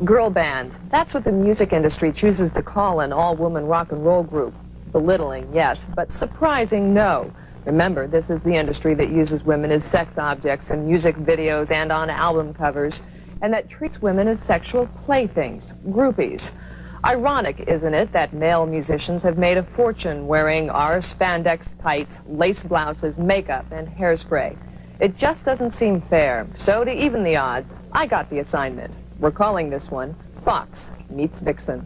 Girl bands, that's what the music industry chooses to call an all-woman rock and roll group. Belittling, yes, but surprising, no. Remember, this is the industry that uses women as sex objects in music videos and on album covers, and that treats women as sexual playthings, groupies. Ironic, isn't it, that male musicians have made a fortune wearing our spandex tights, lace blouses, makeup, and hairspray. It just doesn't seem fair. So to even the odds, I got the assignment. We're calling this one Fox Meets Vixen.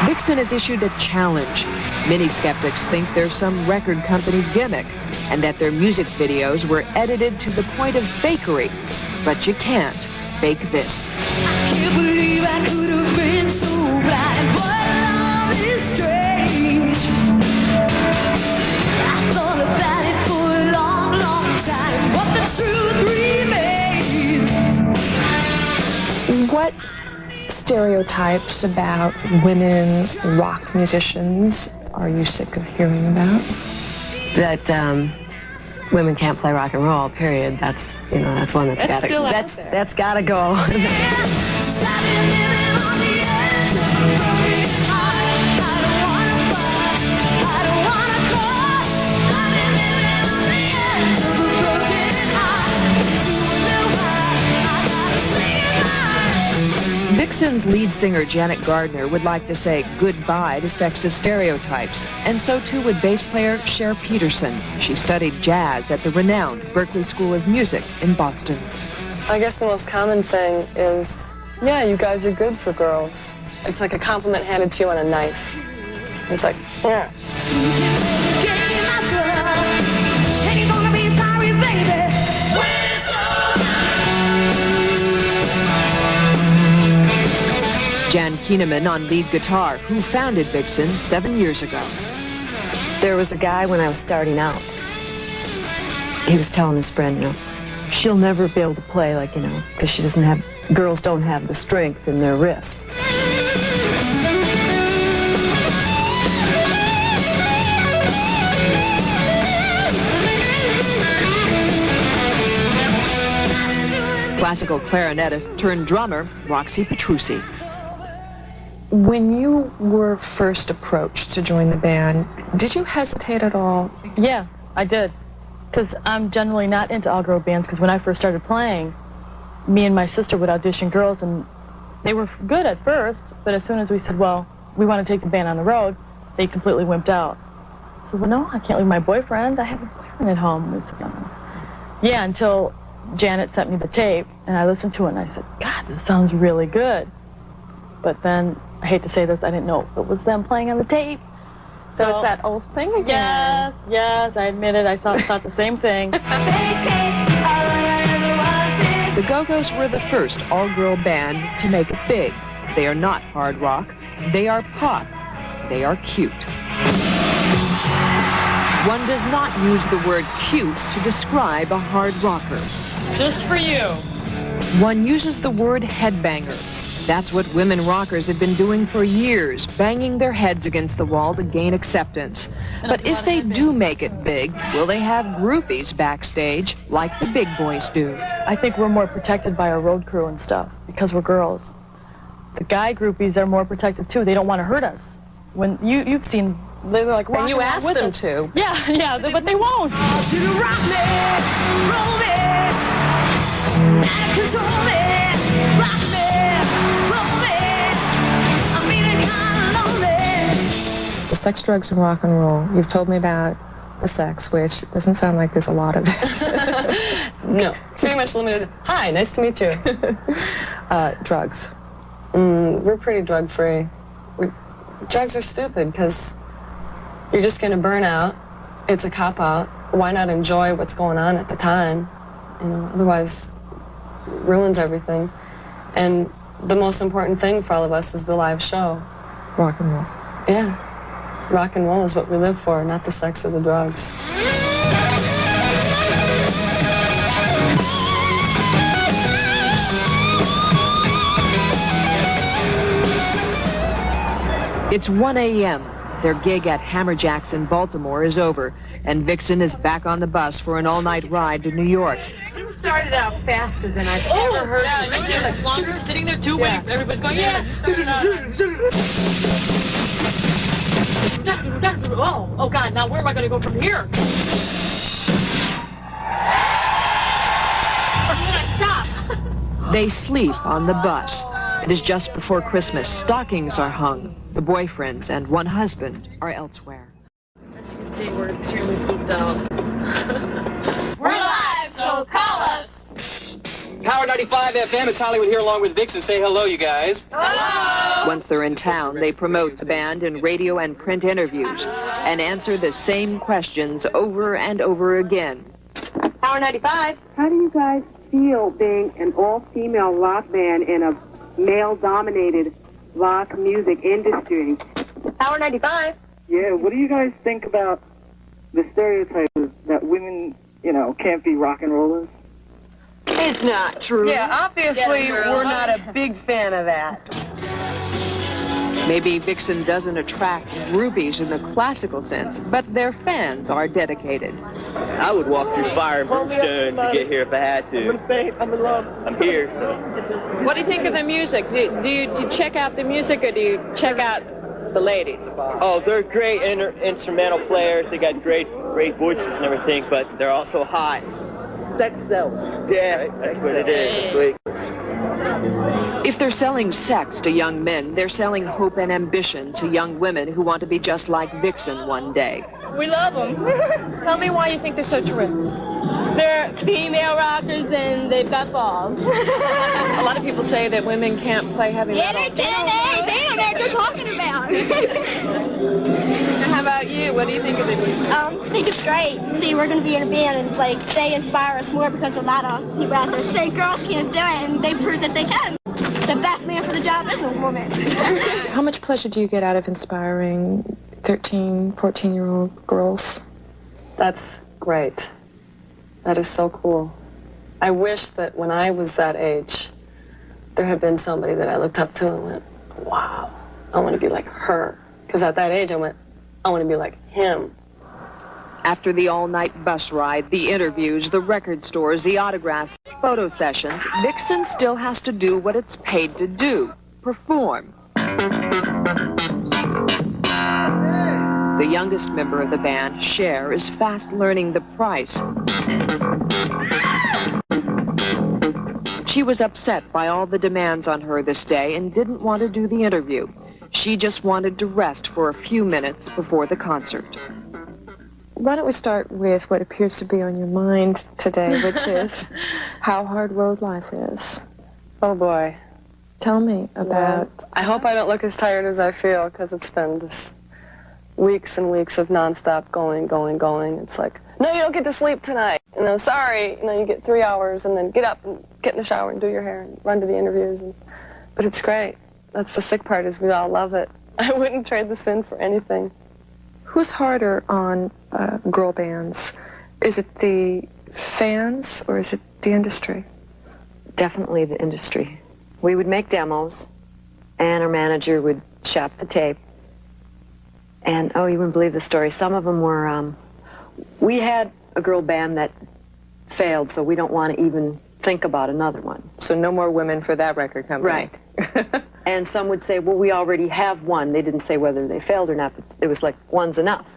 Vixen has issued a challenge. Many skeptics think there's some record company gimmick and that their music videos were edited to the point of fakery. But you can't fake this. I can't believe I could have been so blind, but love is strange. I thought about it for a long, long time, but the truth remains. What stereotypes about women rock musicians are you sick of hearing about? That women can't play rock and roll, period. That's, that's one that's gotta go. Vixen's lead singer Janet Gardner would like to say goodbye to sexist stereotypes, and so too would bass player Cher Peterson. She studied jazz at the renowned Berklee School of Music in Boston. I guess the most common thing is, yeah, you guys are good for girls. It's like a compliment handed to you on a knife. It's like, yeah. Jan Keeneman on lead guitar, who founded Vixen 7 years ago. There was a guy when I was starting out. He was telling his friend, she'll never be able to play like, because she doesn't have, girls don't have the strength in their wrist. Classical clarinetist turned drummer Roxy Petrucci. When you were first approached to join the band, did you hesitate at all? Yeah, I did. Because I'm generally not into all-girl bands, because when I first started playing, me and my sister would audition girls, and they were good at first, but as soon as we said, well, we want to take the band on the road, they completely wimped out. I said, well, no, I can't leave my boyfriend. I have a boyfriend at home. We said, no. Yeah, until Janet sent me the tape, and I listened to it, and I said, God, this sounds really good. But then, I hate to say this, I didn't know if it was them playing on the tape. So it's that old thing again. Yes, I admit it. I thought the same thing. The Go-Go's were the first all-girl band to make it big. They are not hard rock. They are pop. They are cute. One does not use the word cute to describe a hard rocker. Just for you. One uses the word headbanger. That's what women rockers have been doing for years, banging their heads against the wall to gain acceptance. But if they do make it big, will they have groupies backstage like the big boys do? I think we're more protected by our road crew and stuff because we're girls. The guy groupies are more protected too. They don't want to hurt us. When you've seen, they're like, and you ask them to. Yeah, but they won't. The sex, drugs, and rock and roll. You've told me about the sex, which doesn't sound like there's a lot of it. No, pretty much limited. Hi, nice to meet you. Drugs. We're pretty drug-free. Drugs are stupid because you're just going to burn out. It's a cop-out. Why not enjoy what's going on at the time? Otherwise ruins everything. And the most important thing for all of us is the live show. Rock and roll. Yeah. Rock and roll is what we live for, not the sex or the drugs. It's 1 a.m. Their gig at Hammerjacks in Baltimore is over, and Vixen is back on the bus for an all-night ride to New York. You started out faster than I've ever heard. Yeah, you like longer, sitting there too, waiting for everybody's going, yeah. You started out. Oh God, now where am I going to go from here? And then I stop. They sleep on the bus. It is just before Christmas. Stockings are hung. The boyfriends and one husband are elsewhere. As you can see, we're extremely pooped out. We're live, so call us. Power 95 FM, it's Hollywood here along with Vixen. Say hello, you guys. Hello. Once they're in town, they promote the band in radio and print interviews and answer the same questions over and over again. Power 95. How do you guys feel being an all-female rock band in a male-dominated rock music industry? Power 95. Yeah, what do you guys think about the stereotype that women, you know, can't be rock and rollers? It's not true. Yeah, obviously we're not a big fan of that. Maybe Vixen doesn't attract groupies in the classical sense, but their fans are dedicated. I would walk through fire and brimstone to get here if I had to. I'm in love. I'm here. So. What do you think of the music? Do you check out the music, or do you check out the ladies? Oh, they're great instrumental players. They got great voices and everything, but they're also hot. Sex sells. Yeah, that's what it is. Sweet. If they're selling sex to young men, they're selling hope and ambition to young women who want to be just like Vixen one day. We love them. Tell me why you think they're so terrific. They're female rockers and they've got balls. A lot of people say that women can't play heavy metal. They don't know what they're talking about. And how about you? What do you think of the music? I think it's great. See, we're going to be in a band, and it's like they inspire us more because a lot of people out there say girls can't do it, and they prove that they can. The best man for the job is a woman. How much pleasure do you get out of inspiring 13, 14-year-old girls? That's great. That is so cool. I wish that when I was that age, there had been somebody that I looked up to and went, wow, I want to be like her. Because at that age, I went, I want to be like him. After the all-night bus ride, the interviews, the record stores, the autographs, photo sessions, Vixen still has to do what it's paid to do, perform. The youngest member of the band, Cher, is fast learning the price. She was upset by all the demands on her this day and didn't want to do the interview. She just wanted to rest for a few minutes before the concert. Why don't we start with what appears to be on your mind today, which is how hard road life is. Oh, boy. Tell me about... Yeah. I hope I don't look as tired as I feel, because it's been just weeks and weeks of nonstop going. It's like, no, you don't get to sleep tonight. You know, sorry. You know, you get 3 hours, and then get up and get in the shower and do your hair and run to the interviews. But it's great. That's the sick part, is we all love it. I wouldn't trade the sin for anything. Who's harder on girl bands? Is it the fans or is it the industry? Definitely the industry. We would make demos, and our manager would shop the tape. And, oh, you wouldn't believe the story. Some of them were, we had a girl band that failed, so we don't want to even think about another one. So no more women for that record company. Right. And some would say, well, we already have one. They didn't say whether they failed or not, but it was like, one's enough.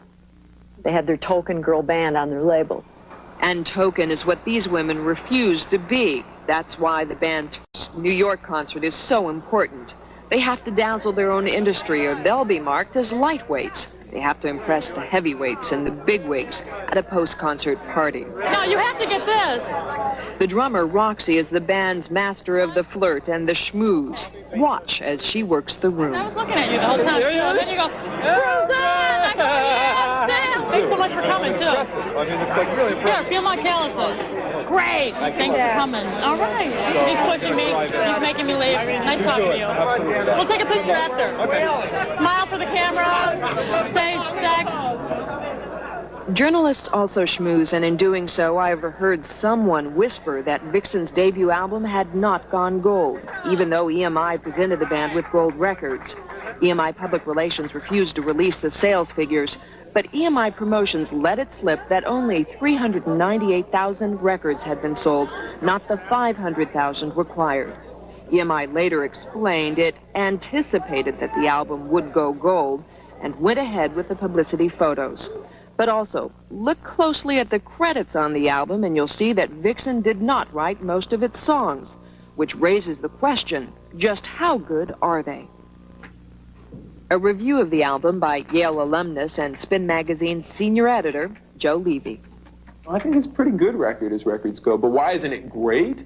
They had their token girl band on their label. And token is what these women refuse to be. That's why the band's New York concert is so important. They have to dazzle their own industry, or they'll be marked as lightweights. They have to impress the heavyweights and the bigwigs at a post-concert party. No, you have to get this. The drummer, Roxy, is the band's master of the flirt and the schmooze. Watch as she works the room. I was looking at you the whole time. And then you go, Roseanne! I go, yes, Thanks so much for coming, too. I mean, it's like really impressive. Here, feel my calluses. Great. Thanks for coming. All right. He's pushing me. He's making me leave. Nice talking to you. We'll take a picture after. Smile for the camera. Say sex. Journalists also schmooze, and in doing so, I overheard someone whisper that Vixen's debut album had not gone gold, even though EMI presented the band with gold records. EMI Public Relations refused to release the sales figures, but EMI Promotions let it slip that only 398,000 records had been sold, not the 500,000 required. EMI later explained it anticipated that the album would go gold and went ahead with the publicity photos. But also, look closely at the credits on the album and you'll see that Vixen did not write most of its songs, which raises the question, just how good are they? A review of the album by Yale alumnus and Spin Magazine's senior editor, Joe Levy. I think it's a pretty good record as records go, but why isn't it great?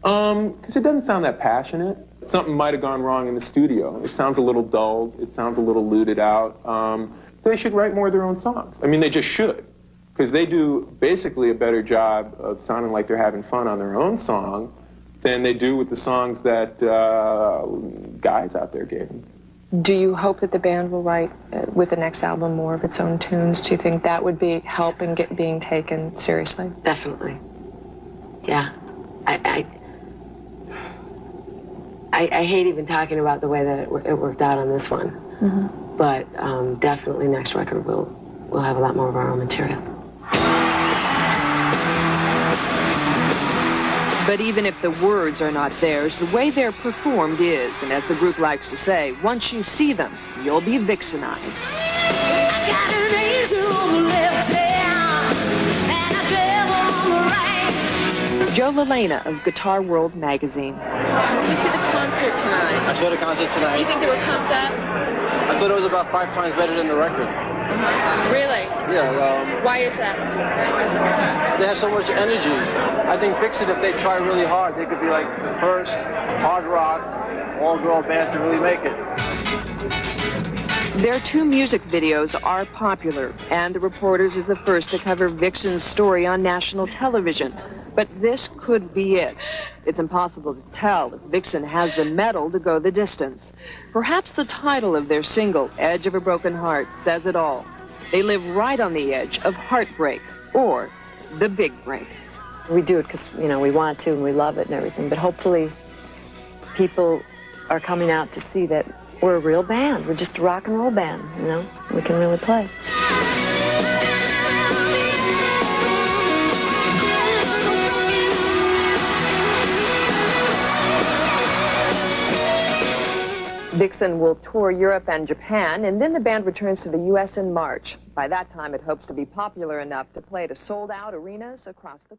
Because it doesn't sound that passionate. Something might have gone wrong in the studio. It sounds a little dulled. It sounds a little looted out. They should write more of their own songs. I mean, they just should, because they do basically a better job of sounding like they're having fun on their own song than they do with the songs that guys out there gave them. Do you hope that the band will write with the next album more of its own tunes? Do you think that would be help in being taken seriously? Definitely. Yeah. I hate even talking about the way that it worked out on this one. Mm-hmm. But definitely next record we'll have a lot more of our own material. But even if the words are not theirs, the way they're performed is, and as the group likes to say, once you see them, you'll be Vixenized. Joe Lalena of Guitar World magazine. Did you see the concert tonight? I saw the concert tonight. You think they were pumped up? I thought it was about 5 times better than the record. Really? Yeah. Why is that? They have so much energy. I think Vixen, if they try really hard, they could be like the first hard rock, all-girl band to really make it. Their 2 music videos are popular, and the Reporters is the first to cover Vixen's story on national television. But this could be it. It's impossible to tell if Vixen has the mettle to go the distance. Perhaps the title of their single, Edge of a Broken Heart, says it all. They live right on the edge of heartbreak, or the big break. We do it because, you know, we want to and we love it and everything, but hopefully people are coming out to see that we're a real band. We're just a rock and roll band, you know? We can really play. Vixen will tour Europe and Japan, and then the band returns to the U.S. in March. By that time, it hopes to be popular enough to play to sold-out arenas across the